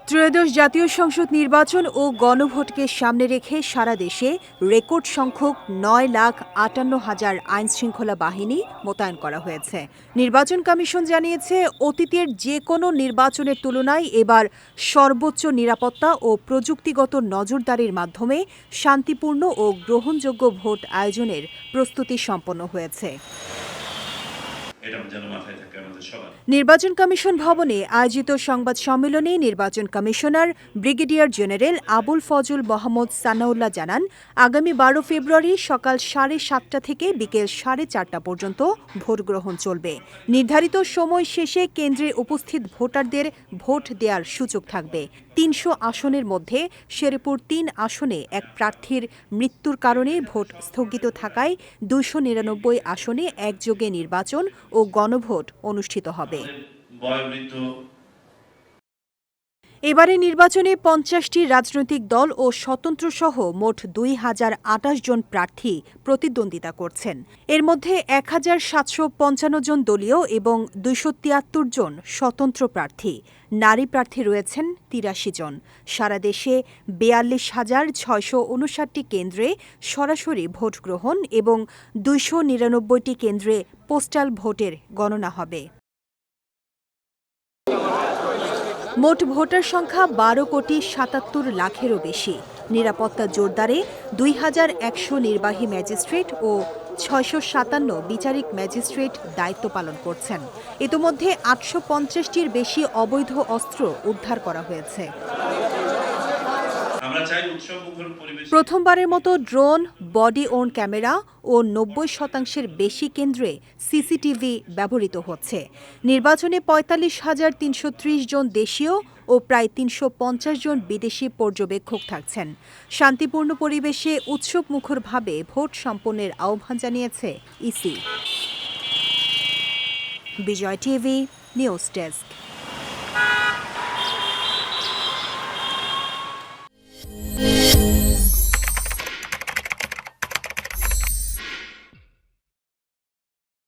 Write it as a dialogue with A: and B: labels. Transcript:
A: ত্রয়োদশ জাতীয় সংসদ নির্বাচন ও গণভোটকে সামনে রেখে সারা দেশে রেকর্ড সংখ্যক 9,58,000 আইনশৃঙ্খলা বাহিনী মোতায়েন করা হয়েছে। নির্বাচন কমিশন জানিয়েছে, অতীতের যে কোনো নির্বাচনের তুলনায় এবার সর্বোচ্চ নিরাপত্তা ও প্রযুক্তিগত নজরদারির মাধ্যমে শান্তিপূর্ণ ও গ্রহণযোগ্য ভোট আয়োজনের প্রস্তুতি সম্পন্ন হয়েছে। নির্বাচন কমিশন ভবনে আয়োজিত সংবাদ সম্মেলনে নির্বাচন commissioner brigadier general Abul Fazal Mohammad Sanaullah জানান, আগামী 12 ফেব্রুয়ারি সকাল 7:30 থেকে বিকেল 4:30 পর্যন্ত ভোট গ্রহণ চলবে। নির্ধারিত সময় শেষে কেন্দ্রে উপস্থিত ভোটারদের ভোট দেওয়ার সুযোগ থাকবে। 300 আসনের মধ্যে শেরপুর 3 আসনে এক প্রার্থীর মৃত্যুর কারণে ভোট স্থগিত থাকায় 299 আসনে একযোগে নির্বাচন ও গণভোট অনুষ্ঠিত হবে। এবারে নির্বাচনে 50টি রাজনৈতিক দল ও স্বতন্ত্রসহ মোট 2028 জন প্রার্থী প্রতিদ্বন্দ্বিতা করছেন। এর মধ্যে 1755 জন দলীয় এবং 273 জন স্বতন্ত্র প্রার্থী। নারী প্রার্থী রয়েছেন 83 জন। সারা দেশে 42,659টি কেন্দ্রে সরাসরি ভোট গ্রহণ এবং 299টি কেন্দ্রে পোস্টাল ভোটের গণনা হবে। মোট ভোটার সংখ্যা 12,77,00,000-এরও বেশি। নিরাপত্তা জোরদারে 2,100 নির্বাহী ম্যাজিস্ট্রেট ও 657 বিচারিক ম্যাজিস্ট্রেট দায়িত্ব পালন করছেন। ইতোমধ্যে 850টির বেশি অবৈধ অস্ত্র উদ্ধার করা হয়েছে। প্রথমবারের মতো ড্রোন, বডি ওন ক্যামেরা ও 90% বেশি কেন্দ্রে সিসিটিভি ব্যবহৃত হচ্ছে। নির্বাচনে 45,330 জন দেশীয় ও প্রায় 350 জন বিদেশি পর্যবেক্ষক থাকছেন। শান্তিপূর্ণ পরিবেশে উৎসবমুখরভাবে ভোট সম্পন্নের আহ্বান জানিয়েছে ইসি। বিজয় টিভি নিউজ ডেস্ক।